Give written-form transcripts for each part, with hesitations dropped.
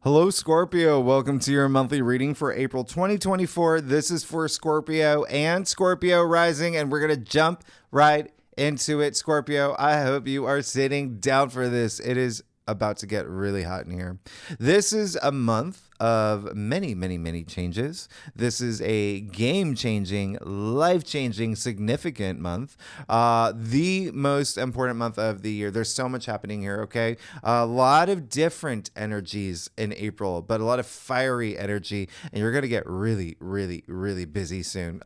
Hello, Scorpio. Welcome to your monthly reading for April 2024. This is for Scorpio and Scorpio rising, and we're going to jump right into it. Scorpio, I hope you are sitting down for this. It is about to get really hot in here. This is a month of many changes. This is a game-changing, life-changing, significant month. The most important month of the year. There's so much happening here, okay? A lot of different energies in April, but a lot of fiery energy, and you're going to get really busy soon.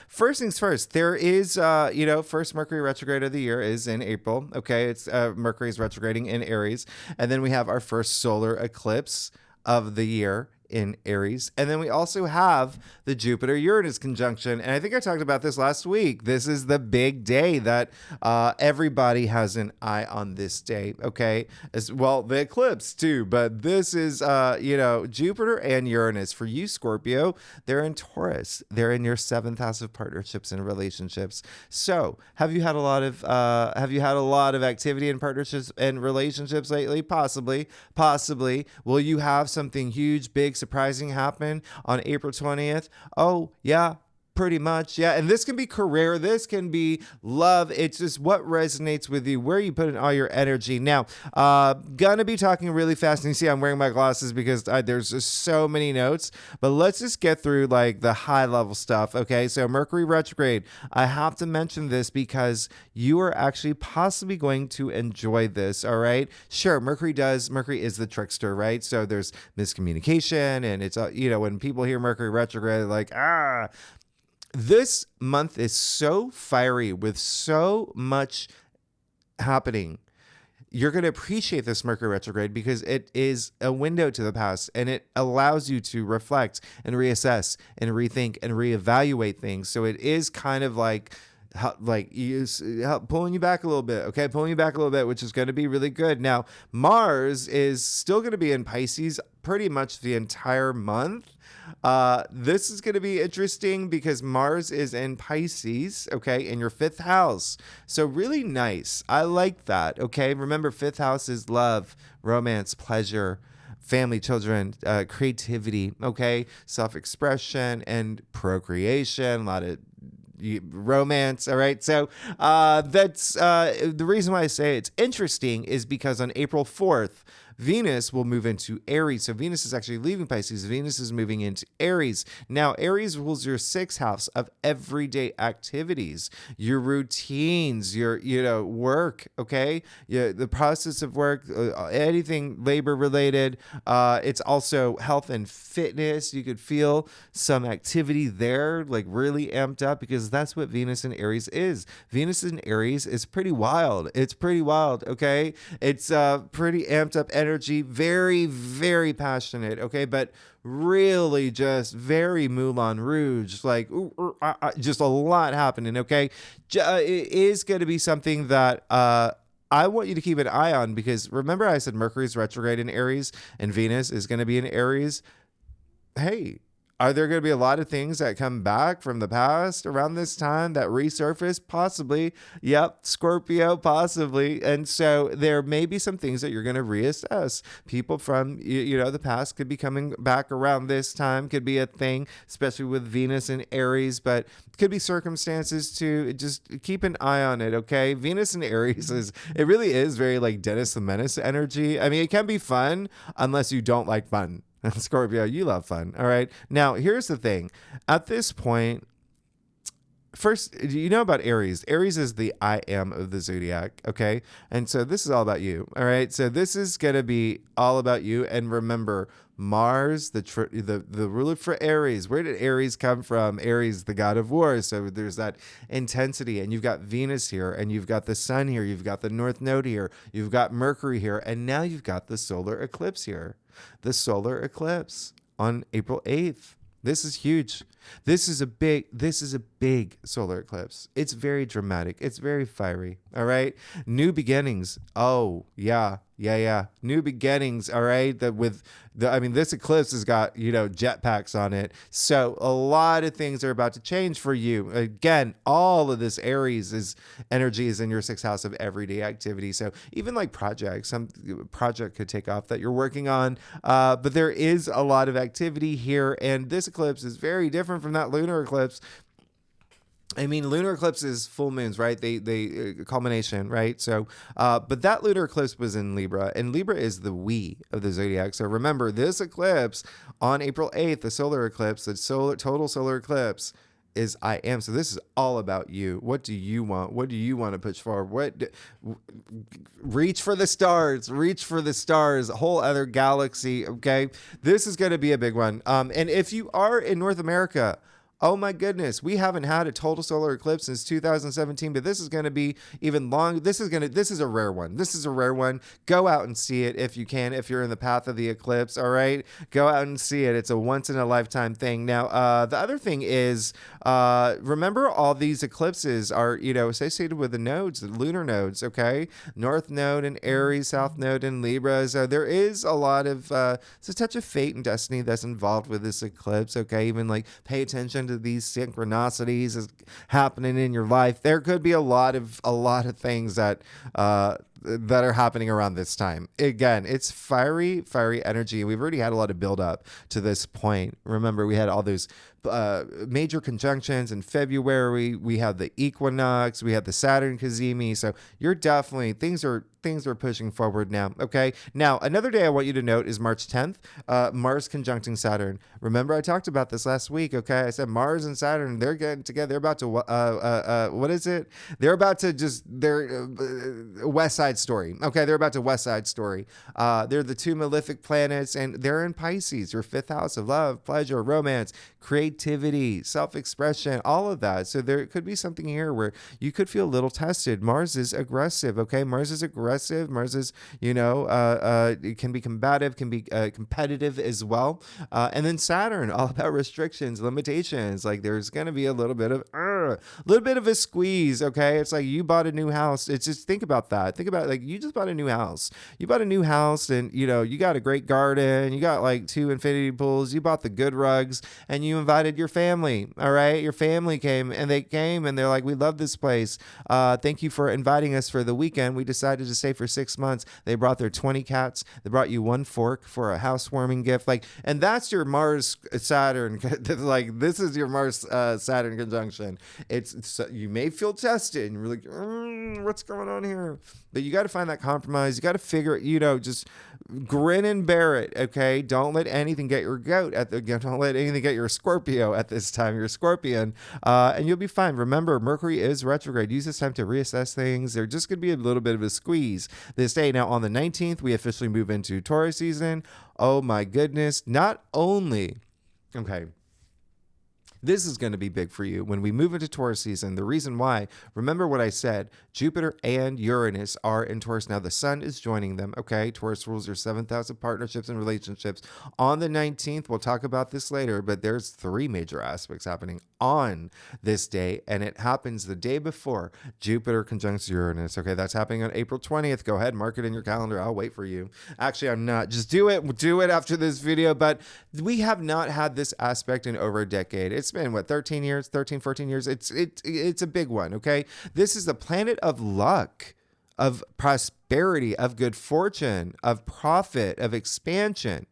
First things first, there is, first Mercury retrograde of the year is in April, okay? It's Mercury's retrograding in Aries, and then we have our first solar eclipse of the year in Aries. And then we also have the Jupiter-Uranus conjunction. And I think I talked about this last week. This is the big day that everybody has an eye on this day, okay? As well, the eclipse too. But this is, Jupiter and Uranus. For you, Scorpio, they're in Taurus. They're in your 7th house of partnerships and relationships. So have you had a lot of activity in partnerships and relationships lately? Possibly. Will you have something huge, big, surprising happen on April 20th? Oh, yeah. Pretty much, yeah. And this can be career. This can be love. It's just what resonates with you, where you put in all your energy. Now, gonna be talking really fast. And you see I'm wearing my glasses because there's just so many notes. But let's just get through like the high level stuff, okay? So Mercury retrograde. I have to mention this because you are actually possibly going to enjoy this, all right? Sure, Mercury is the trickster, right? So there's miscommunication and it's, when people hear Mercury retrograde, they're like, This month is so fiery with so much happening. You're going to appreciate this Mercury retrograde because it is a window to the past and it allows you to reflect and reassess and rethink and reevaluate things. So it is kind of like pulling you back a little bit, okay? Pulling you back a little bit, which is going to be really good. Now, Mars is still going to be in Pisces pretty much the entire month. This is going to be interesting because Mars is in Pisces, okay, in your 5th house. So really nice. I like that, okay? Remember, 5th house is love, romance, pleasure, family, children, creativity, okay? Self-expression and procreation, a lot of romance. All right. So that's the reason why I say it's interesting is because on April 4th, Venus will move into Aries. So Venus is actually leaving Pisces. Venus is moving into Aries. Now, Aries rules your 6th house of everyday activities, your routines, your, work. Okay. The process of work, anything labor related. It's also health and fitness. You could feel some activity there, like really amped up because that's what Venus in Aries is. Venus in Aries is pretty wild. It's pretty wild. Okay. It's pretty amped up energy, very passionate, okay, but really just very Moulin Rouge, like just a lot happening, okay. It is going to be something that I want you to keep an eye on because remember I said Mercury's retrograde in Aries and Venus is going to be in Aries. Hey, are there going to be a lot of things that come back from the past around this time that resurface? Possibly. Yep. Scorpio, possibly. And so there may be some things that you're going to reassess. People from, the past could be coming back around this time, could be a thing, especially with Venus and Aries, but it could be circumstances too. Just keep an eye on it, okay? Venus and Aries it really is very like Dennis the Menace energy. I mean, it can be fun unless you don't like fun. Scorpio, you love fun. All right. Now, here's the thing. At this point, first, you know about Aries. Aries is the I am of the zodiac. Okay. And so this is all about you. All right. So this is going to be all about you. And remember, Mars, the ruler for Aries. Where did Aries come from? Aries, the god of war. So there's that intensity, and you've got Venus here, and you've got the sun here, you've got the North Node here, you've got Mercury here, and now you've got the solar eclipse here. The solar eclipse on April 8th. This is huge. This is a big big solar eclipse. It's very dramatic. It's very fiery. All right. New beginnings. Oh, yeah. New beginnings. All right. This eclipse has got, jetpacks on it. So a lot of things are about to change for you. Again, all of this Aries energy is in your sixth house of everyday activity. So even like projects, some project could take off that you're working on. But there is a lot of activity here. And this eclipse is very different from that lunar eclipse. I mean, lunar eclipses, full moons, right? They culmination, right? So, but that lunar eclipse was in Libra, and Libra is the we of the zodiac. So remember, this eclipse on April 8th, the solar eclipse, the total solar eclipse is I am. So this is all about you. What do you want? What do you want to push forward? Reach for the stars. Reach for the stars. A whole other galaxy. Okay, this is going to be a big one. And if you are in North America, oh my goodness, we haven't had a total solar eclipse since 2017, but this is going to be even long. This is a rare one. This is a rare one. Go out and see it if you can, if you're in the path of the eclipse. All right, go out and see it. It's a once in a lifetime thing. Now, the other thing is, remember all these eclipses are, associated with the nodes, the lunar nodes. Okay. North node in Aries, South node in Libra. So there is a lot of, it's a touch of fate and destiny that's involved with this eclipse. Okay. Even like pay attention to these synchronicities is happening in your life. There could be a lot of things that are happening around this time. Again, it's fiery energy. We've already had a lot of build up to this point. Remember, we had all those major conjunctions in February. We have the equinox. We have the Saturn cazimi. So you're definitely things are pushing forward now. Okay. Now, another day I want you to note is March 10th, Mars conjuncting Saturn. Remember, I talked about this last week. Okay. I said Mars and Saturn, they're getting together. They're about to, what is it? They're about to West Side Story. Okay. They're about to West Side Story. They're the two malefic planets, and they're in Pisces, your fifth house of love, pleasure, romance, creativity, self-expression, all of that. So there could be something here where you could feel a little tested. Mars is aggressive. Okay. Mars is aggressive. Mars is, it can be combative, can be competitive as well. And then Saturn, all about restrictions, limitations. Like there's going to be a little bit of a squeeze. Okay. It's like you bought a new house. It's just, think about that. Think about like you just bought a new house. You bought a new house and you got a great garden. You got like 2 infinity pools. You bought the good rugs and you invited your family. All right. Your family came and they're like, we love this place. Thank you for inviting us for the weekend. We decided to stay for 6 months. They brought their 20 cats. They brought you 1 fork for a housewarming gift. Like, and that's your Mars Saturn. Like, this is your Mars Saturn conjunction. It's you may feel tested and you're like, what's going on here? But you got to find that compromise. You got to figure it, just grin and bear it. Okay. Don't let anything get your goat don't let anything get your Scorpio at this time. You're a Scorpion, and you'll be fine. Remember, Mercury is retrograde. Use this time to reassess things. There's just going to be a little bit of a squeeze this day. Now, on the 19th, we officially move into Taurus season. Oh my goodness. Not only, okay, this is going to be big for you when we move into Taurus season. The reason why, remember what I said, Jupiter and Uranus are in Taurus. Now the sun is joining them. Okay. Taurus rules your 7th house of partnerships and relationships. On the 19th, we'll talk about this later, but there's 3 major aspects happening on this day. And it happens the day before Jupiter conjuncts Uranus. Okay. That's happening on April 20th. Go ahead, mark it in your calendar. I'll wait for you. Actually, I'm not. Just do it after this video. But we have not had this aspect in over a decade. It's been 14 years. It's a big one. Okay. This is the planet of luck, of prosperity, of good fortune, of profit, of expansion,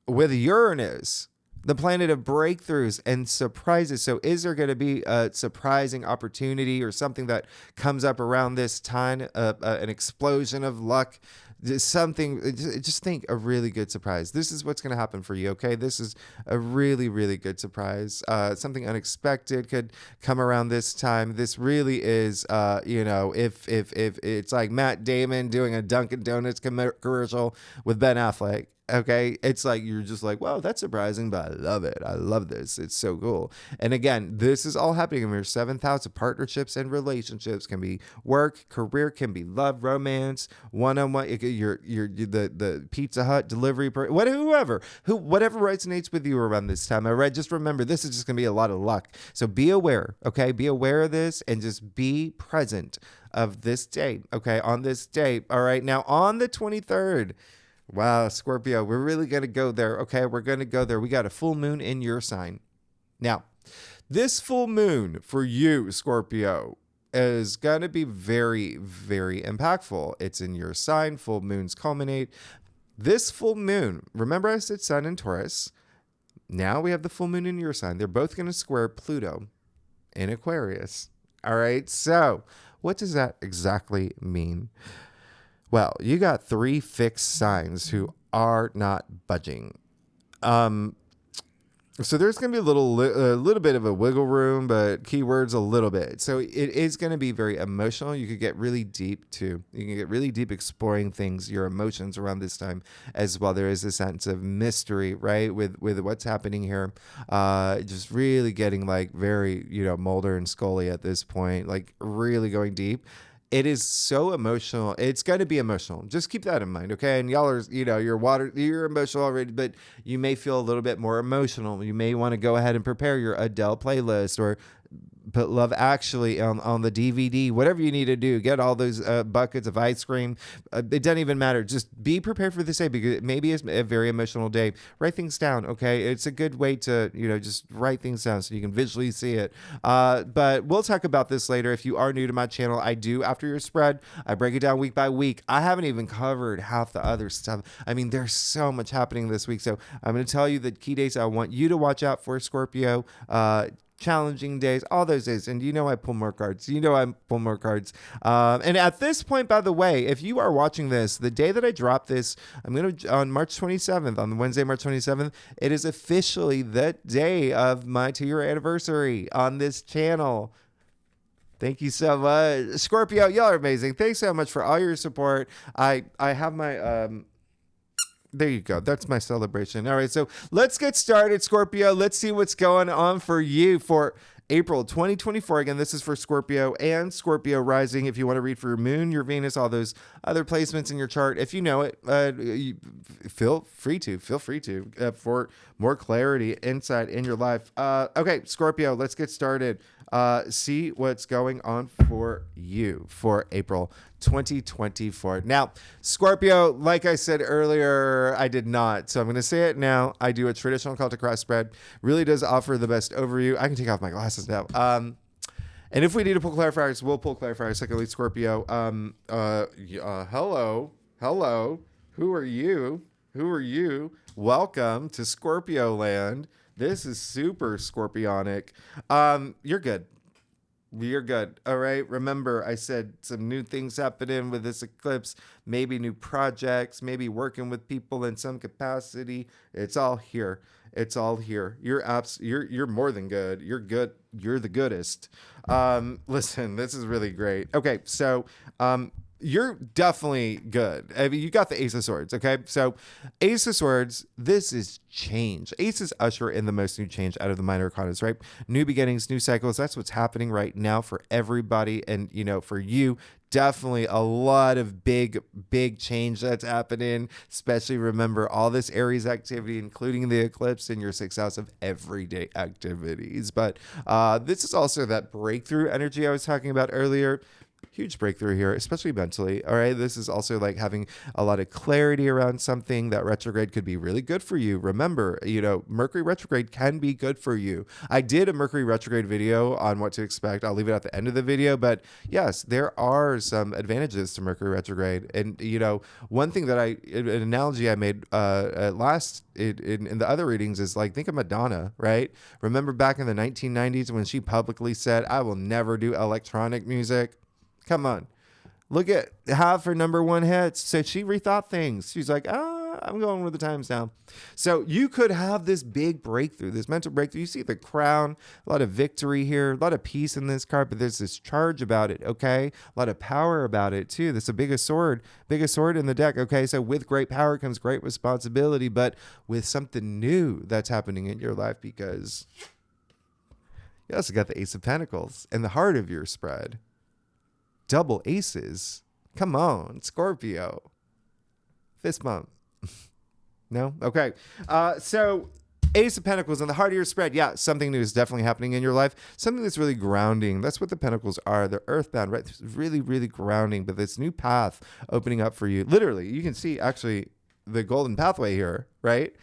with Uranus, the planet of breakthroughs and surprises. So is there going to be a surprising opportunity or something that comes up around this time, an explosion of luck? Just think a really good surprise. This is what's going to happen for you. Okay. This is a really, really good surprise. Something unexpected could come around this time. This really is, if it's like Matt Damon doing a Dunkin' Donuts commercial with Ben Affleck. Okay. It's like, you're just like, wow, that's surprising, but I love it. I love this. It's so cool. And again, this is all happening in your 7th house of partnerships and relationships. Can be work, career, can be love, romance, one-on-one. the Pizza Hut delivery whatever resonates with you around this time. All right, just remember, this is just gonna be a lot of luck. So be aware, okay? Be aware of this and just be present of this date, okay? On this date, all right. Now on the 23rd. Wow, Scorpio, we're really gonna go there, okay? We're gonna go there. We got a full moon in your sign. Now, this full moon for you, Scorpio, is going to be very, very impactful. It's in your sign. Full moons culminate. This full moon, remember I said Sun and Taurus. Now we have the full moon in your sign. They're both going to square Pluto in Aquarius. All right. So what does that exactly mean? Well, you got 3 fixed signs who are not budging. So there's going to be a little bit of a wiggle room, but keywords a little bit. So it is going to be very emotional. You could get really deep too. You can get really deep exploring things, your emotions around this time as well. There is a sense of mystery, right? With what's happening here. Just really getting like very, Mulder and Scully at this point, like really going deep. It is so emotional. It's going to be emotional. Just keep that in mind, okay? And y'all are, you're emotional already, but you may feel a little bit more emotional. You may want to go ahead and prepare your Adele playlist or put Love Actually on the DVD, whatever you need to do. Get all those buckets of ice cream. It doesn't even matter. Just be prepared for this day because it maybe it's a very emotional day. Write things down, okay? It's a good way to, just write things down so you can visually see it. But we'll talk about this later. If you are new to my channel, I do, after your spread, I break it down week by week. I haven't even covered half the other stuff. I mean, there's so much happening this week. So I'm going to tell you the key days I want you to watch out for, Scorpio. Challenging days, all those days. And I pull more cards. And at this point, by the way, if you are watching this, the day that I drop this, I'm going to, on March 27th, on Wednesday, March 27th, it is officially the day of my 2-year anniversary on this channel. Thank you so much. Scorpio, y'all are amazing. Thanks so much for all your support. I have my, there you go. That's my celebration. All right. So let's get started, Scorpio. Let's see what's going on for you for April 2024. Again, this is for Scorpio and Scorpio rising. If you want to read for your moon, your Venus, all those other placements in your chart, if you know it, feel free to for more clarity, insight in your life. Okay, Scorpio, let's get started. See what's going on for you for April 2024. Now, Scorpio, like I said earlier, I did not. So I'm going to say it now. I do a traditional Celtic cross spread. Really does offer the best overview. I can take off my glasses now. And if we need to pull clarifiers, we'll pull clarifiers. Secondly, Scorpio, hello. Who are you? Welcome to Scorpio land. This is super Scorpionic. You're good. You're good. All right. Remember, I said some new things happening with this eclipse, maybe new projects, maybe working with people in some capacity. It's all here. You're more than good. You're good. You're the goodest. Listen, this is really great. Okay. So, you're definitely good. I mean, you got the Ace of Swords, okay? So Ace of Swords, this is change. Aces usher in the most new change out of the minor arcanas, right? New beginnings, new cycles. That's what's happening right now for everybody. And, for you, definitely a lot of big change that's happening. Especially remember all this Aries activity, including the eclipse in your 6th house of everyday activities. But this is also that breakthrough energy I was talking about earlier. Huge breakthrough here, especially mentally. All right. This is also like having a lot of clarity around something. That retrograde could be really good for you. Remember, Mercury retrograde can be good for you. I did a Mercury retrograde video on what to expect. I'll leave it at the end of the video. But yes, there are some advantages to Mercury retrograde. And, one thing that an analogy I made last in the other readings is like, think of Madonna, right? Remember back in the 1990s when she publicly said, I will never do electronic music. Come on. Look at half her #1 hits. So she rethought things. She's like, I'm going with the times now. So you could have this big breakthrough, this mental breakthrough. You see the crown, a lot of victory here, a lot of peace in this card, but there's this charge about it, okay? A lot of power about it too. That's the biggest sword in the deck, okay? So with great power comes great responsibility, but with something new that's happening in your life, because you also got the Ace of Pentacles in the heart of your spread. Double aces. Come on, Scorpio. this month? No? Okay. So Ace of Pentacles in the heart of your spread. Yeah, something new is definitely happening in your life. Something that's really grounding. That's what the Pentacles are. They're earthbound, right? It's really, really grounding. But this new path opening up for you. Literally, you can see actually the golden pathway here, right?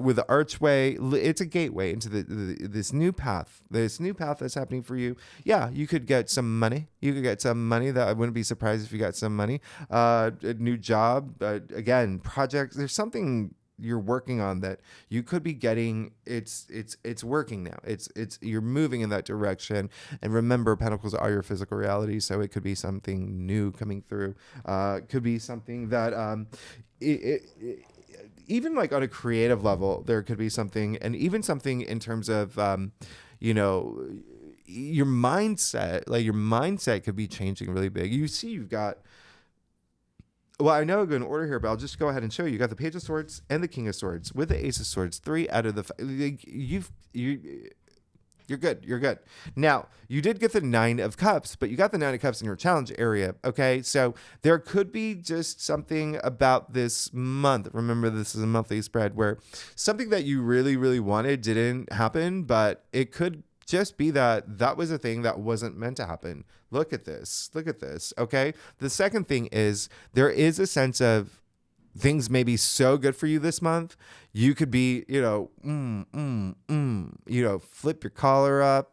With the archway. It's a gateway into this new path. This new path that's happening for you. Yeah, you could get some money. You could get some money. That I wouldn't be surprised if you got some money. A new job. Again, projects. There's something you're working on that you could be getting. It's working now. It's you're moving in that direction. And remember, Pentacles are your physical reality, so it could be something new coming through. Could be something that even like on a creative level, there could be something, and even something in terms of your mindset. Like your mindset could be changing really big. You see, you've got. Well, I know I go in order here, but I'll just go ahead and show you. You got the Page of Swords and the King of Swords with the Ace of Swords. 3 out of the you're good. You're good. Now, you did get the 9 of Cups, but you got the 9 of Cups in your challenge area. Okay, so there could be just something about this month. Remember, this is a monthly spread where something that you really, really wanted didn't happen, but it could just be that was a thing that wasn't meant to happen. Look at this. Look at this. Okay. The second thing is there is a sense of things may be so good for you this month. You could be, flip your collar up,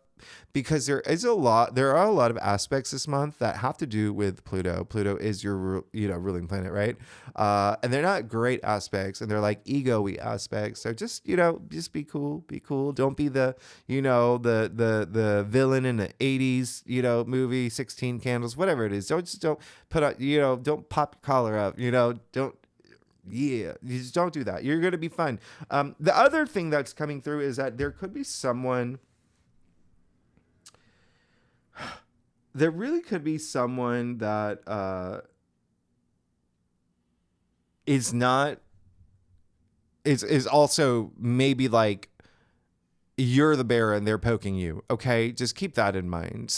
because there are a lot of aspects this month that have to do with Pluto. Pluto is your, ruling planet, right? And they're not great aspects, and they're like ego-y aspects. So just be cool. Don't be the villain in the 80s, movie, 16 Candles, whatever it is. Don't put out, don't pop your collar up, you just don't do that. You're going to be fine. The other thing that's coming through is that there could be someone. There really could be someone that is also maybe like you're the bear and they're poking you. Okay, just keep that in mind.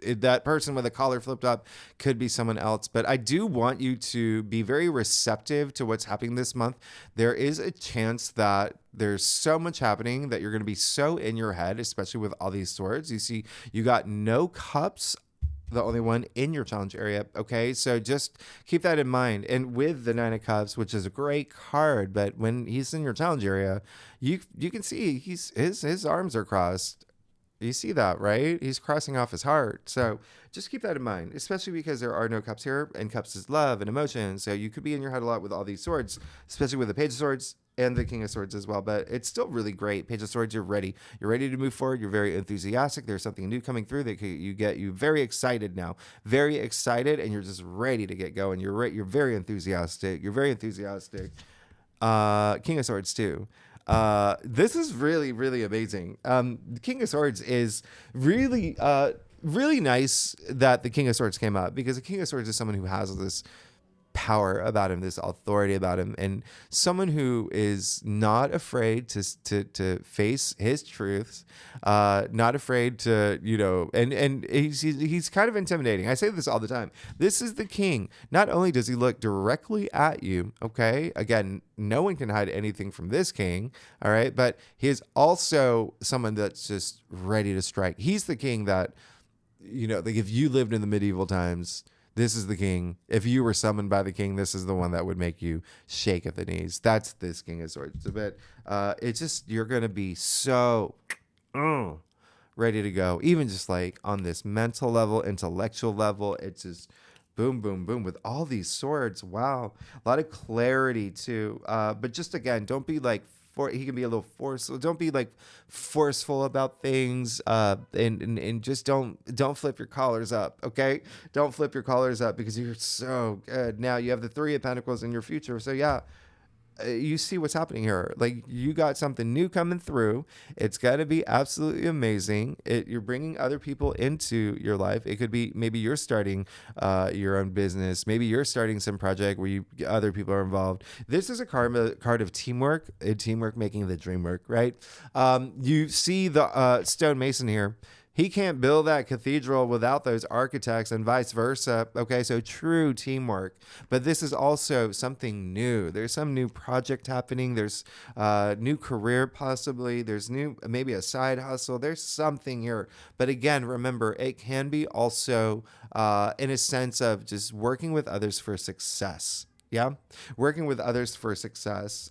That person with a collar flipped up could be someone else, but I do want you to be very receptive to what's happening this month. There is a chance that there's so much happening that you're going to be so in your head, especially with all these swords. You see, you got no cups, the only one in your challenge area. Okay, so just keep that in mind. And with the 9 of Cups, which is a great card, but when he's in your challenge area, you can see his arms are crossed. You see that, right? He's crossing off his heart. So just keep that in mind, especially because there are no cups here, and cups is love and emotion. So you could be in your head a lot with all these swords, especially with the Page of Swords and the King of Swords as well. But it's still really great. Page of Swords, you're ready. You're ready to move forward. You're very enthusiastic. There's something new coming through that you get you very excited now. Very excited, and you're just ready to get going. You're very enthusiastic. You're very enthusiastic. King of Swords too. This is really, really amazing. The King of Swords is really, really nice that the King of Swords came up, because the King of Swords is someone who has this power about him, this authority about him, and someone who is not afraid to face his truths, not afraid to, and he's kind of intimidating. I say this all the time. This is the king. Not only does he look directly at you, okay, again, no one can hide anything from this king, all right, but he is also someone that's just ready to strike. He's the king that, like if you lived in the medieval times, this is the king. If you were summoned by the king, this is the one that would make you shake at the knees. That's this King of Swords. But it's just, you're going to be so ready to go. Even just like on this mental level, intellectual level, it's just boom, boom, boom with all these swords. Wow. A lot of clarity too. But just again, don't be like, he can be a little forceful. Don't be like forceful about things, and just don't flip your collars up. Okay, don't flip your collars up, because you're so good. Now you have the 3 of Pentacles in your future. So yeah, you see what's happening here. Like, you got something new coming through. It's got to be absolutely amazing. You're bringing other people into your life. It could be maybe you're starting your own business. Maybe you're starting some project where other people are involved. This is a card of teamwork. Teamwork making the dream work, right? You see the stonemason here. He can't build that cathedral without those architects and vice versa. Okay, so true teamwork. But this is also something new. There's some new project happening. There's new career possibly. There's maybe a side hustle. There's something here. But again, remember, it can be also in a sense of just working with others for success. Yeah, working with others for success.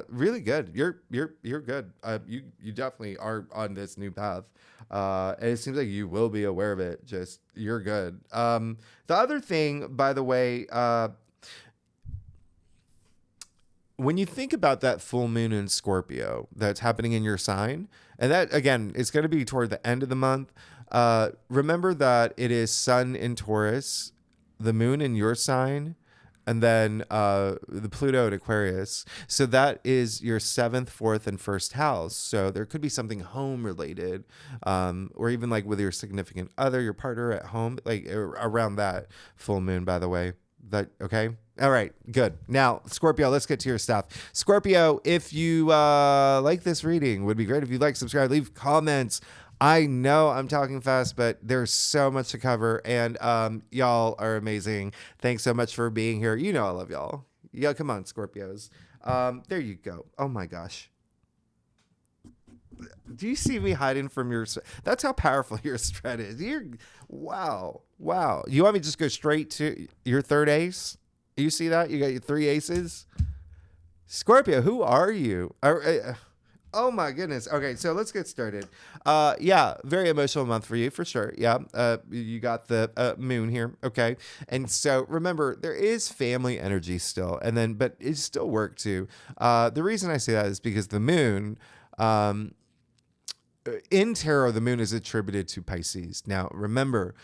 Really good. You're good. You definitely are on this new path. And it seems like you will be aware of it. Just you're good. The other thing, by the way, when you think about that full moon in Scorpio that's happening in your sign, and that again is going to be toward the end of the month. Remember that it is Sun in Taurus, the moon in your sign, and then the Pluto in Aquarius. So that is your 7th, 4th, and 1st house. So there could be something home related, or even like with your significant other, your partner at home, like around that full moon, by the way. That okay? All right, good. Now, Scorpio, let's get to your stuff. Scorpio, if you like this reading, would be great if you like, subscribe, leave comments. I know I'm talking fast, but there's so much to cover, and y'all are amazing. Thanks so much for being here. You know I love y'all. Yeah, come on, Scorpios. There you go. Oh my gosh. Do you see me hiding from your? That's how powerful your spread is. Wow. You want me to just go straight to your 3rd ace? You see that? You got your 3 aces. Scorpio, who are you? Oh my goodness. Okay, so let's get started. Yeah, very emotional month for you for sure. Yeah, you got the moon here. Okay, and so remember there is family energy still, but it's still work too. The reason I say that is because the moon. In tarot, the moon is attributed to Pisces. Now, remember,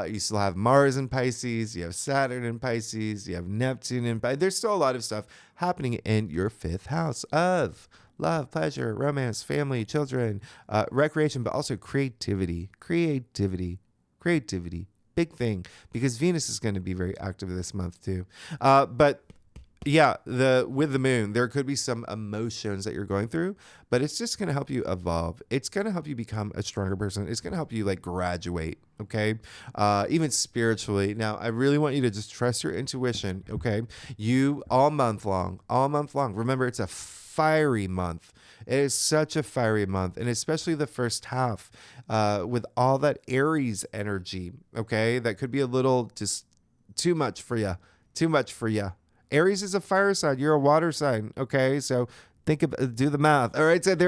you still have Mars in Pisces, you have Saturn in Pisces, you have Neptune in Pisces. There's still a lot of stuff happening in your 5th house of love, pleasure, romance, family, children, recreation, but also creativity. Big thing, because Venus is going to be very active this month too. But yeah, with the moon, there could be some emotions that you're going through, but it's just going to help you evolve. It's going to help you become a stronger person. It's going to help you like graduate, okay? Even spiritually. Now, I really want you to just trust your intuition, okay? You all month long. Remember, it's a fiery month. It is such a fiery month, and especially the first half with all that Aries energy, okay? That could be a little just too much for you. Aries is a fire sign. You're a water sign. Okay. So do the math. All right. So it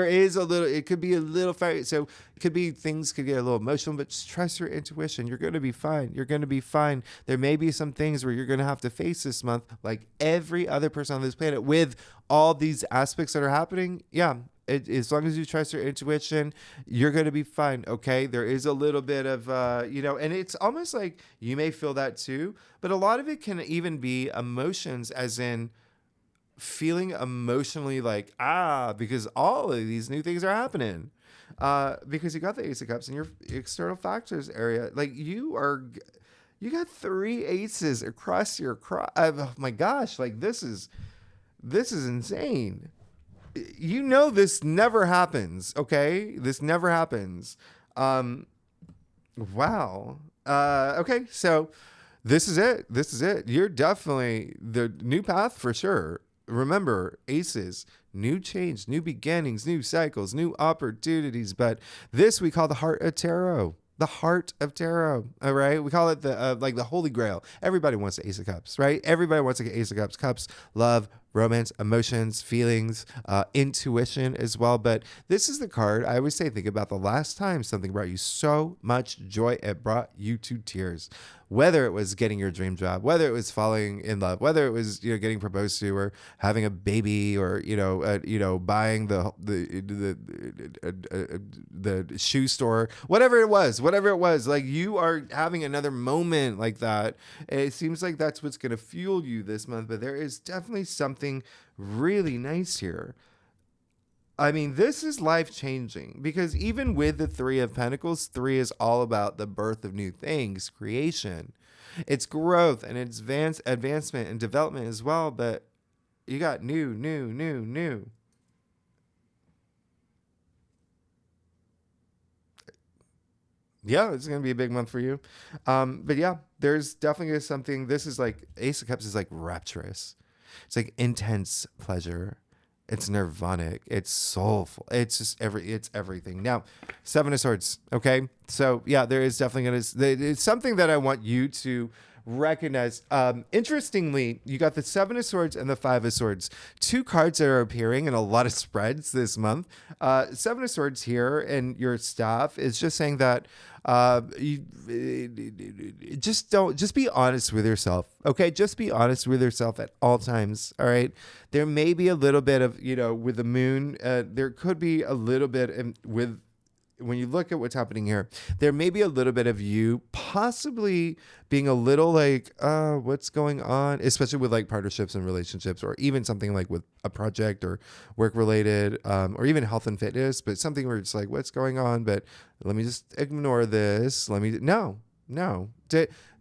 could be a little fire. So it could be things could get a little emotional, but just trust your intuition. You're going to be fine. There may be some things where you're going to have to face this month, like every other person on this planet with all these aspects that are happening. Yeah. As long as you trust your intuition, you're going to be fine. Okay. There is a little bit of, and it's almost like you may feel that too, but a lot of it can even be emotions, as in feeling emotionally like, because all of these new things are happening. Because you got the Ace of Cups in your external factors area. Like you got 3 aces across your oh my gosh. Like this is insane. You know this never happens, okay? This never happens. Wow. Okay, so this is it. You're definitely the new path for sure. Remember, aces, new change, new beginnings, new cycles, new opportunities. But this we call the heart of tarot. The heart of tarot. All right. We call it the Holy Grail. Everybody wants the Ace of Cups, right? Everybody wants to get Ace of Cups. Cups, love, romance, emotions, feelings, intuition as well. But this is the card I always say, think about the last time something brought you so much joy, it brought you to tears. Whether it was getting your dream job, whether it was falling in love, whether it was getting proposed to, or having a baby, or buying the shoe store, whatever it was, like you are having another moment like that. It seems like that's what's going to fuel you this month, but there is definitely something really nice here. I mean, this is life-changing, because even with the 3 of Pentacles, 3 is all about the birth of new things, creation. It's growth and it's advancement and development as well, but you got new. Yeah, it's going to be a big month for you. But yeah, there's definitely something. This is like Ace of Cups is like rapturous. It's like intense pleasure. It's nirvanic. It's soulful. It's just it's everything. Now, Seven of Swords. Okay. So yeah, there is definitely going to, it's something that I want you to recognize. Interestingly, you got the Seven of Swords and the Five of Swords, two cards that are appearing in a lot of spreads this month. Seven of Swords here in your staff is just saying that you just be honest with yourself. Okay, just be honest with yourself at all times. All right, there may be a little bit of, with the moon, there could be a little bit with, when you look at what's happening here, there may be a little bit of you possibly being a little like, what's going on, especially with like partnerships and relationships, or even something like with a project or work related, or even health and fitness, but something where it's like, what's going on? But let me just ignore this. No.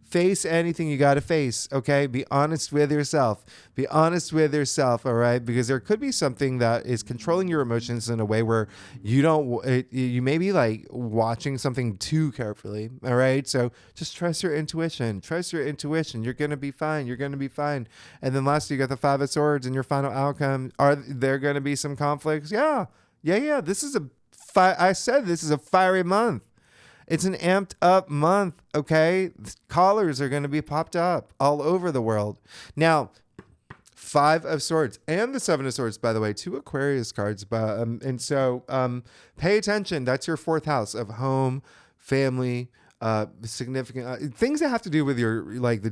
Face anything you got to face. Okay. Be honest with yourself. Be honest with yourself. All right. Because there could be something that is controlling your emotions in a way where you may be like watching something too carefully. All right. So just trust your intuition. Trust your intuition. You're going to be fine. You're going to be fine. And then lastly, you got the Five of Swords and your final outcome. Are there going to be some conflicts? Yeah. This is I said this is a fiery month. It's an amped up month, okay? Collars are going to be popped up all over the world. Now, Five of Swords and the Seven of Swords, by the way, two Aquarius cards. And so pay attention. That's your fourth house of home, family, significant things that have to do with your like your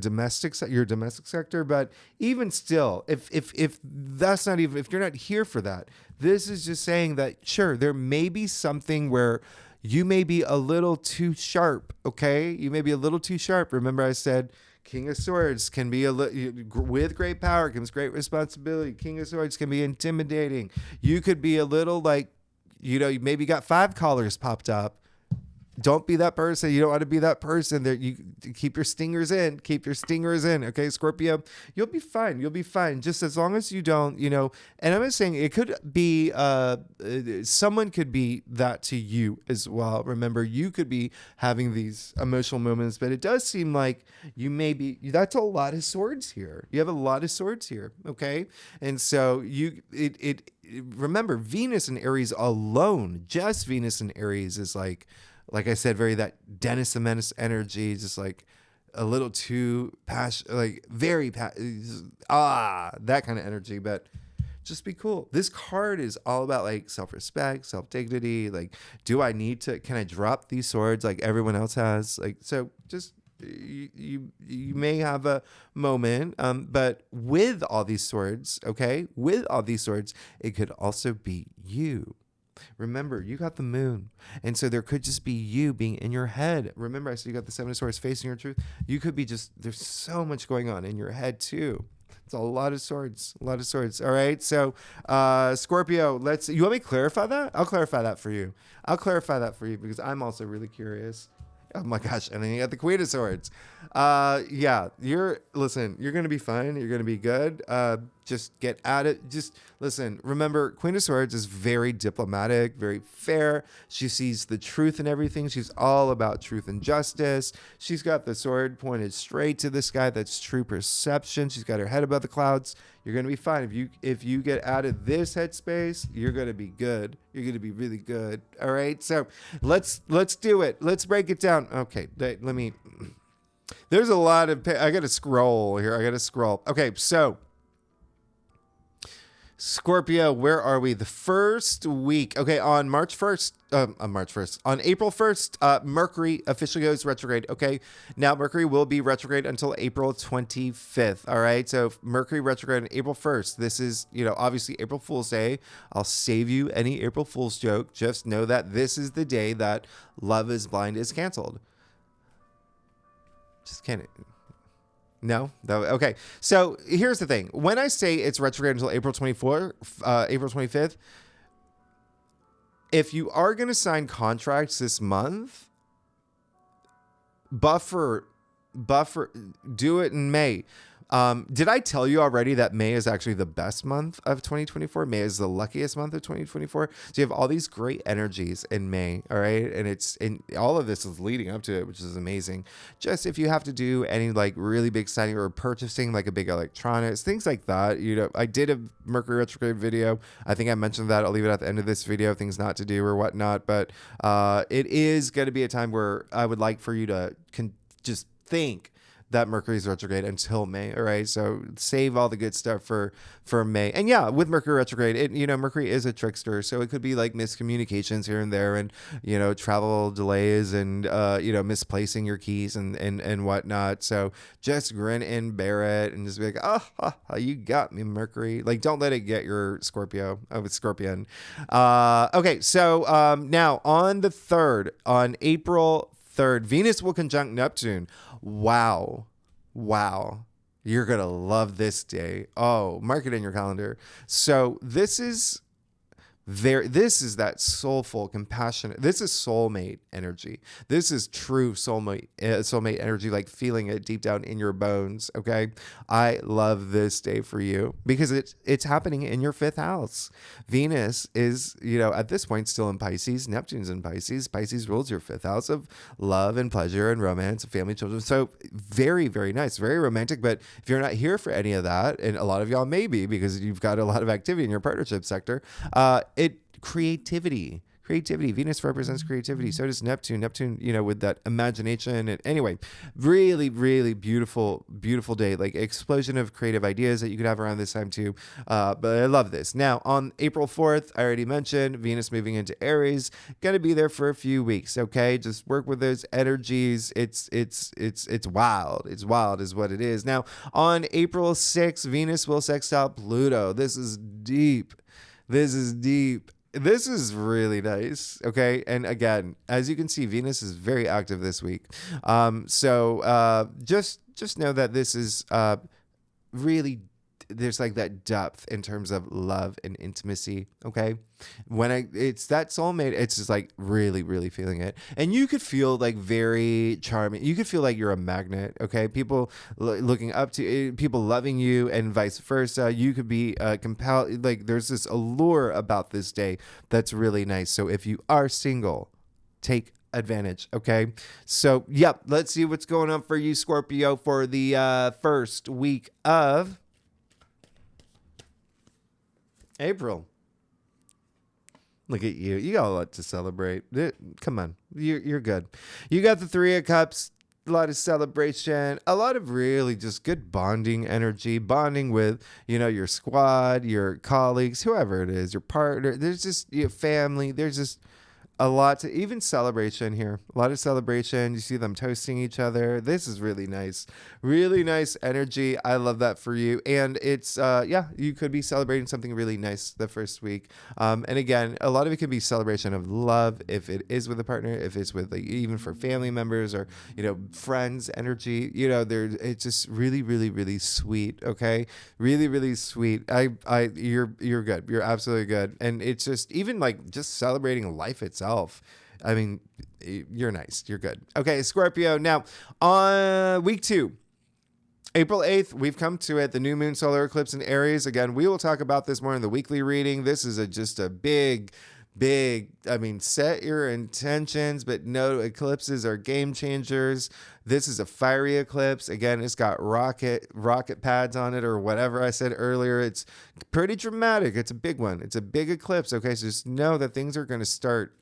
domestic sector. But even still, if that's not even, if you're not here for that, this is just saying that sure, there may be something where you may be a little too sharp, okay? You may be a little too sharp. Remember I said King of Swords can be with great power comes great responsibility. King of Swords can be intimidating. You could be a little like, you maybe got 5 collars popped up. Don't be that person. You don't want to be that person. That you keep your stingers in. Keep your stingers in. Okay, Scorpio, you'll be fine. You'll be fine. Just as long as you don't, And I'm not saying it could be. Someone could be that to you as well. Remember, you could be having these emotional moments, but it does seem like you may be. That's a lot of swords here. You have a lot of swords here. Okay, and so remember, Venus in Aries alone, just Venus in Aries is like I said, very that Dennis the Menace energy, just like a little too passionate, like very, that kind of energy, but just be cool. This card is all about like self-respect, self-dignity. Like, can I drop these swords like everyone else has? Like, so just, you may have a moment, but with all these swords, okay, it could also be you. Remember, you got the moon. And so there could just be you being in your head. Remember, I said you got the Seven of Swords facing your truth. You could be there's so much going on in your head too. It's a lot of swords. All right. So, Scorpio, you want me to clarify that? I'll clarify that for you. Because I'm also really curious. Oh my gosh. And then you got the Queen of Swords. You're going to be fine. You're going to be good. Just get at it. Just listen, remember, Queen of Swords is very diplomatic, very fair. She sees the truth in everything. She's all about truth and justice. She's got the sword pointed straight to the sky. That's true perception. She's got her head above the clouds. You're going to be fine. If you get out of this headspace, you're going to be good. You're going to be really good. All right. So let's do it. Let's break it down. Okay. There's a lot of, I got to scroll here. Okay. So Scorpio, where are we? The first week. Okay, on April 1st, Mercury officially goes retrograde. Okay, now Mercury will be retrograde until April 25th. All right, so Mercury retrograde on April 1st. This is, obviously April Fool's Day. I'll save you any April Fool's joke. Just know that this is the day that Love is Blind is canceled. Just kidding. No? Okay. So here's the thing. When I say it's retrograde until April 25th, if you are going to sign contracts this month, buffer, do it in May. Did I tell you already that May is actually the best month of 2024? May is the luckiest month of 2024. So you have all these great energies in May, all right? And all of this is leading up to it, which is amazing. Just if you have to do any like really big signing or purchasing like a big electronics, things like that, I did a Mercury retrograde video. I think I mentioned that. I'll leave it at the end of this video, things not to do or whatnot. But it is going to be a time where I would like for you to just think that Mercury's retrograde until May. All right. So save all the good stuff for May. And yeah, with Mercury retrograde, Mercury is a trickster. So it could be like miscommunications here and there and, travel delays and, misplacing your keys and whatnot. So just grin and bear it and just be like, oh, you got me, Mercury. Like, don't let it get your Scorpio. Oh, it's Scorpion. Okay. So now on the 3rd, on April 3rd, Venus will conjunct Neptune. Wow. You're going to love this day. Oh, mark it in your calendar. So this is that soulful, compassionate. This is soulmate energy. This is true soulmate energy, like feeling it deep down in your bones. Okay. I love this day for you because it's happening in your 5th house. Venus is, at this point still in Pisces. Neptune's in Pisces. Pisces rules your 5th house of love and pleasure and romance and family, children. So very, very nice, very romantic. But if you're not here for any of that, and a lot of y'all may be because you've got a lot of activity in your partnership sector, creativity. Venus represents creativity. So does Neptune. With that imagination. And anyway, really, really beautiful day. Like explosion of creative ideas that you could have around this time too. But I love this. Now on April 4th, I already mentioned Venus moving into Aries. Going to be there for a few weeks. Okay, just work with those energies. It's wild. It's wild, is what it is. Now on April 6th, Venus will sextile Pluto. This is deep. This is really nice. Okay. And again, as you can see, Venus is very active this week. So just know that this is really, there's like that depth in terms of love and intimacy. Okay. It's that soulmate, it's just like really, really feeling it. And you could feel like very charming. You could feel like you're a magnet. Okay. People looking up to you, people loving you and vice versa. You could be compelled. Like there's this allure about this day that's really nice. So if you are single, take advantage. Okay. So, yep. Let's see what's going on for you, Scorpio, for the first week of April. Look at you. You got a lot to celebrate. Come on. You're good. You got the 3 of Cups, a lot of celebration, a lot of really just good bonding energy, bonding with, your squad, your colleagues, whoever it is, your partner. There's just your family. There's just a lot to even celebration here. A lot of celebration. You see them toasting each other. This is really nice. Really nice energy. I love that for you. And it's, you could be celebrating something really nice the first week. And again, a lot of it could be celebration of love if it is with a partner, if it's with like, even for family members or, friends energy, it's just really, really, really sweet. Okay. Really, really sweet. You're good. You're absolutely good. And it's just even like just celebrating life itself. I mean, you're nice. You're good. Okay, Scorpio. Now, on week 2, April 8th, we've come to it. The new moon solar eclipse in Aries. Again, we will talk about this more in the weekly reading. This is just a big, set your intentions, but no, eclipses are game changers. This is a fiery eclipse. Again, it's got rocket pads on it or whatever I said earlier. It's pretty dramatic. It's a big one. It's a big eclipse. Okay, so just know that things are going to start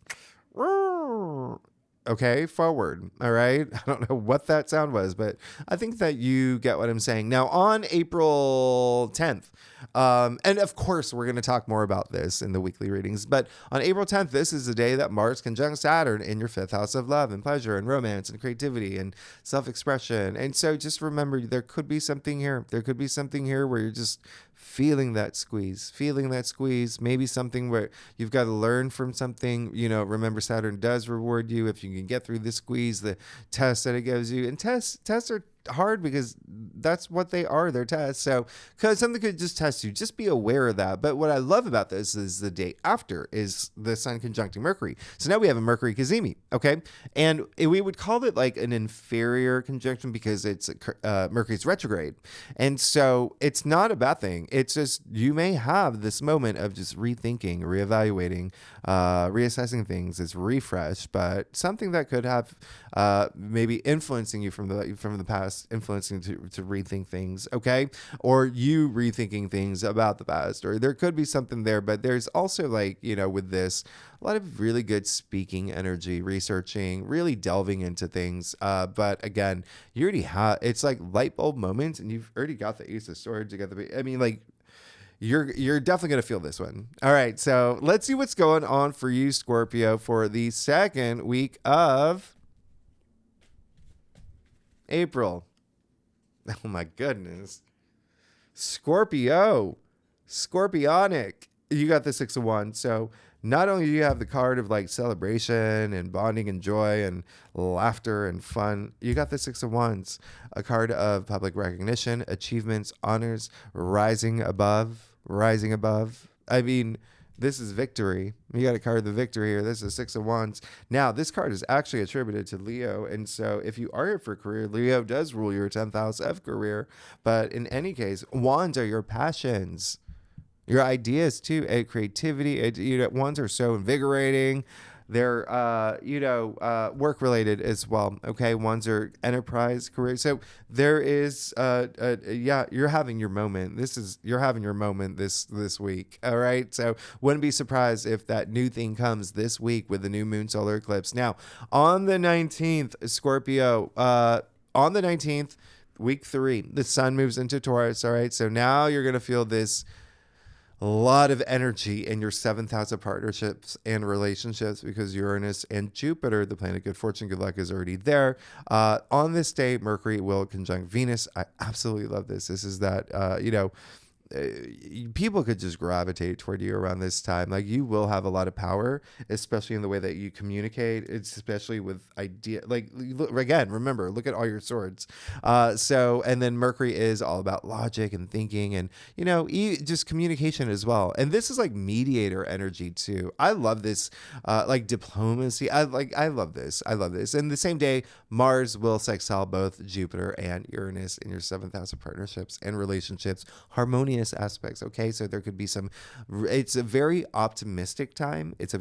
forward. All right. I don't know what that sound was, but I think that you get what I'm saying. Now on April 10th, and of course we're going to talk more about this in the weekly readings, but on April 10th, this is the day that Mars conjunct Saturn in your 5th house of love and pleasure and romance and creativity and self-expression. And so just remember, there could be something here. There could be something here where you're just feeling that squeeze, maybe something where you've got to learn from something. Remember, Saturn does reward you if you can get through the squeeze, the test that it gives you. And tests are hard because that's what they are, their tests. So because something could just test you, just be aware of that. But what I love about this is the day after is the sun conjuncting Mercury. So now we have a Mercury Cazimi, okay? And we would call it like an inferior conjunction because it's Mercury's retrograde. And so it's not a bad thing. It's just you may have this moment of just rethinking, reevaluating, reassessing things. It's refresh, but something that could have maybe influencing you from the past, influencing to rethink things, okay? Or you rethinking things about the past, or there could be something there. But there's also like, with this, a lot of really good speaking energy, researching, really delving into things. But again, you already have, it's like light bulb moments, and you've already got the Ace of Swords. You got you're definitely going to feel this one. All right. So let's see what's going on for you, Scorpio, for the second week of April. Oh my goodness. Scorpionic. You got the Six of Wands. So not only do you have the card of like celebration and bonding and joy and laughter and fun, you got the Six of Wands, a card of public recognition, achievements, honors, rising above. I mean, this is victory. You got a card of the victory here. This is Six of Wands. Now, this card is actually attributed to Leo. And so if you are here for career, Leo does rule your 10th house of career. But in any case, Wands are your passions, your ideas too, creativity. Wands are so invigorating. They're, work related as well. Okay. Wands are enterprise, career. So there is, you're having your moment. You're having your moment this week. All right. So wouldn't be surprised if that new thing comes this week with the new moon solar eclipse. Now, on the 19th, Scorpio, on the 19th, week 3, the sun moves into Taurus. All right. So now you're going to feel this a lot of energy in your 7th house of partnerships and relationships because Uranus and Jupiter, the planet good fortune, good luck, is already there. On this day, Mercury will conjunct Venus. I absolutely love this. This is that, people could just gravitate toward you around this time. Like you will have a lot of power, especially in the way that you communicate. It's especially with idea. Like again, remember, look at all your swords. And then Mercury is all about logic and thinking, and just communication as well. And this is like mediator energy too. I love this, like diplomacy. I love this. And the same day, Mars will sextile both Jupiter and Uranus in your 7th house of partnerships and relationships, harmonious aspects. Okay, so there could be it's a very optimistic time. It's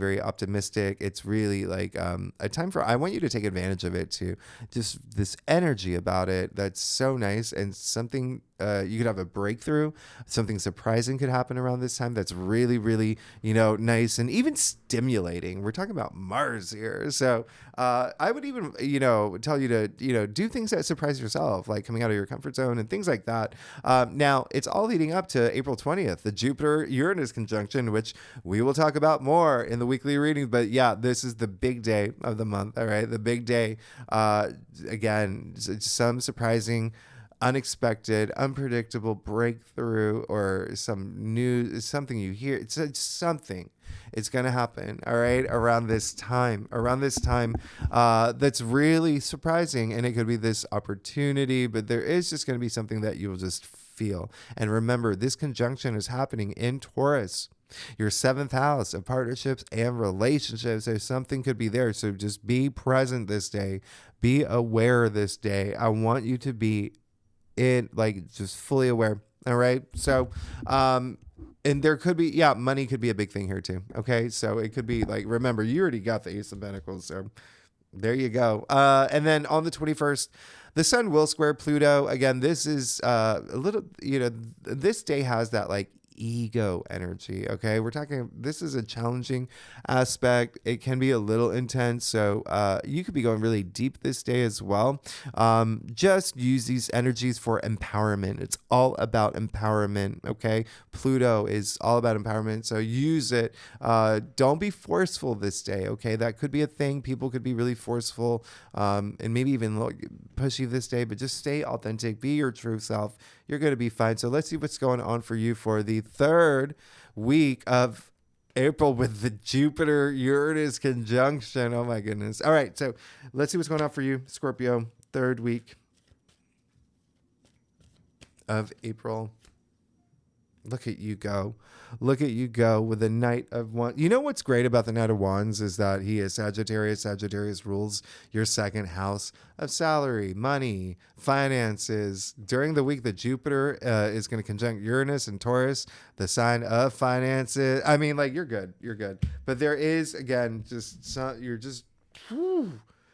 really like a time I want you to take advantage of it too. Just this energy about it that's so nice, and something you could have a breakthrough. Something surprising could happen around this time that's really, really, nice and even stimulating. We're talking about Mars here. So I would even, tell you to, do things that surprise yourself, like coming out of your comfort zone and things like that. Now, it's all leading up to April 20th, the Jupiter-Uranus conjunction, which we will talk about more in the weekly readings. But yeah, this is the big day of the month. All right. The big day. Again, some surprising, unexpected, unpredictable breakthrough, or something you hear. It's something. It's going to happen. All right. Around this time, that's really surprising. And it could be this opportunity, but there is just going to be something that you'll just feel. And remember, this conjunction is happening in Taurus, your 7th house of partnerships and relationships. So something could be there. So just be present this day. Be aware this day. I want you to be just fully aware. All right. So, and there could be, money could be a big thing here too. Okay. So it could be like, remember, you already got the Ace of Pentacles. So there you go. And then on the 21st, the sun will square Pluto. Again, this is a little, this day has that like ego energy. Okay. This is a challenging aspect. It can be a little intense. So you could be going really deep this day as well. Just use these energies for empowerment. It's all about empowerment. Okay. Pluto is all about empowerment. So use it. Don't be forceful this day. Okay. That could be a thing. People could be really forceful, and maybe even pushy this day, but just stay authentic. Be your true self. You're going to be fine. So let's see what's going on for you for the 3rd week of April with the Jupiter-Uranus conjunction. Oh my goodness. All right. So let's see what's going on for you, Scorpio, 3rd week. of April. Look at you go. Look at you go with the Knight of Wands. You know what's great about the Knight of Wands is that he is Sagittarius. Sagittarius rules your second house of salary, money, finances. During the week that Jupiter is going to conjunct Uranus and Taurus, the sign of finances. I mean, like, you're good. You're good. But there is, again,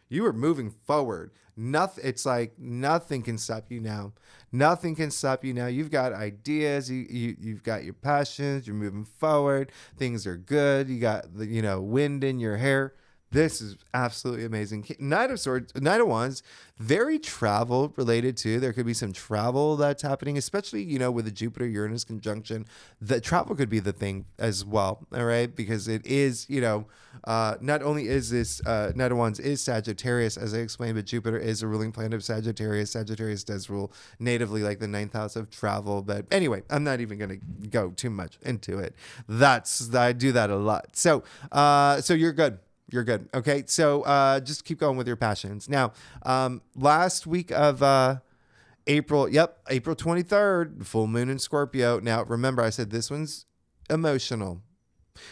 you are moving forward. Nothing. It's like nothing can stop you now. Nothing can stop you now. You've got ideas. You've got your passions. You're moving forward. Things are good. You got the wind in your hair. This is absolutely amazing. Knight of Swords, Knight of Wands, very travel related too. There could be some travel that's happening, especially, with the Jupiter Uranus conjunction. The travel could be the thing as well. All right. Because it is, not only is this Knight of Wands is Sagittarius, as I explained, but Jupiter is a ruling planet of Sagittarius. Sagittarius does rule natively like the ninth house of travel. But anyway, I'm not even going to go too much into it. I do that a lot. So you're good. You're good. Okay. So just keep going with your passions. Now, last week of April, April 23rd, full moon in Scorpio. Now, remember, I said this one's emotional.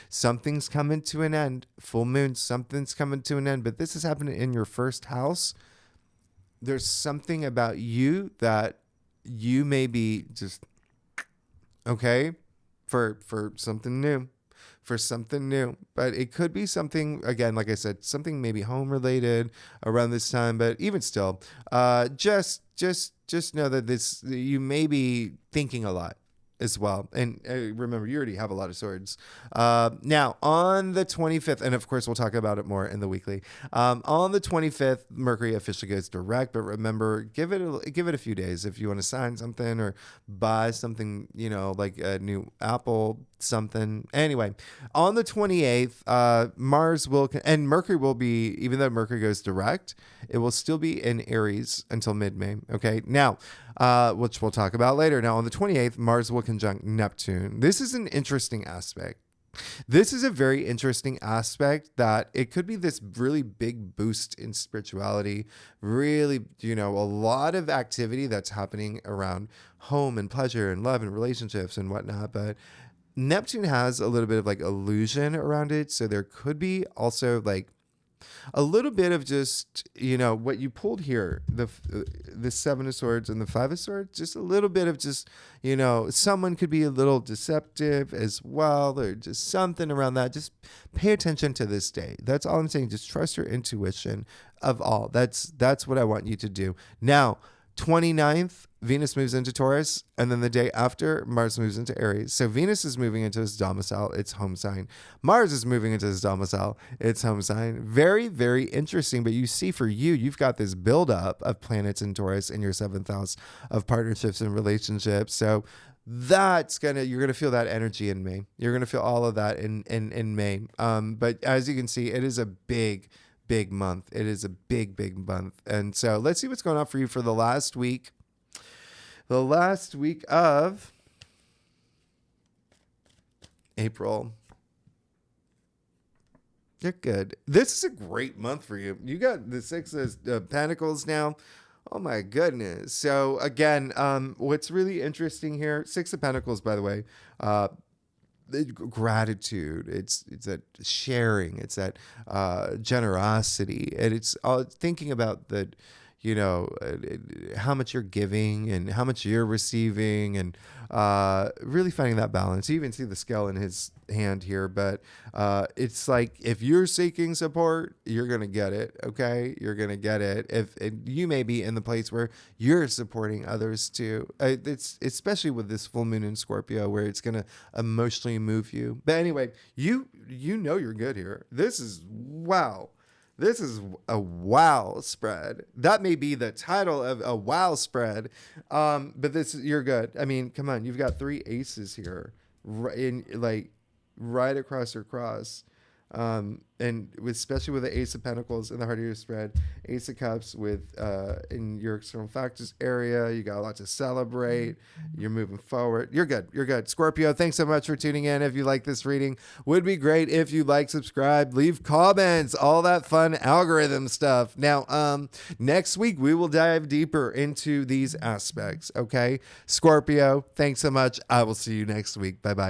Something's coming to an end. Full moon, something's coming to an end. But this is happening in your first house. There's something about you that you may be just, okay, for something new. For something new, but it could be something, again, like I said, something maybe home related around this time, but even still, just know that you may be thinking a lot as well. And remember, you already have a lot of swords. Now, on the 25th, and of course, we'll talk about it more in the weekly. On the 25th, Mercury officially goes direct, but remember, give it a few days if you want to sign something or buy something, like a new Apple something. Anyway, on the 28th, Mars and Mercury will be, even though Mercury goes direct, it will still be in Aries until mid-May. Okay. Now, which we'll talk about later. Now, on the 28th, Mars will conjunct Neptune. This is an interesting aspect. This is a very interesting aspect that it could be this really big boost in spirituality, really, a lot of activity that's happening around home and pleasure and love and relationships and whatnot. But Neptune has a little bit of like illusion around it. So there could be also like a little bit of just, what you pulled here, the Seven of Swords and the Five of Swords, just a little bit of just, someone could be a little deceptive as well, or just something around that. Just pay attention to this day. That's all I'm saying. Just trust your intuition of all. That's what I want you to do. Now, 29th, Venus moves into Taurus, and then the day after, Mars moves into Aries. So Venus is moving into his domicile, its home sign. Mars is moving into his domicile, its home sign. Very, very interesting. But you see, for you, you've got this buildup of planets in Taurus in your seventh house of partnerships and relationships. So you're gonna feel that energy in May. You're gonna feel all of that in May. But as you can see, it is a big month. It is a big month. And so let's see what's going on for you for the last week. The last week of April. You're good. This is a great month for you. You got the Six of Pentacles now. Oh my goodness. So again, what's really interesting here, Six of Pentacles, by the way, gratitude, it's that sharing, it's that generosity, and it's thinking about the how much you're giving and how much you're receiving, and really finding that balance. You even see the scale in his hand here, but it's like, if you're seeking support, you're gonna get it. Okay, you're gonna get it. If you may be in the place where you're supporting others too, it's especially with this full moon in Scorpio, where it's gonna emotionally move you. But anyway, you're good here. This is wow. This is a wow spread. That may be the title of a wow spread. But you're good. I mean, come on. You've got three aces here, right across your cross. And especially with the Ace of Pentacles in the heart of your spread, Ace of Cups with in your external factors area, you got a lot to celebrate. You're moving forward. You're good. You're good. Scorpio, thanks so much for tuning in. If you like this reading, would be great if you like, subscribe, leave comments, all that fun algorithm stuff. Now, next week we will dive deeper into these aspects. Okay, Scorpio, thanks so much. I will see you next week. Bye bye.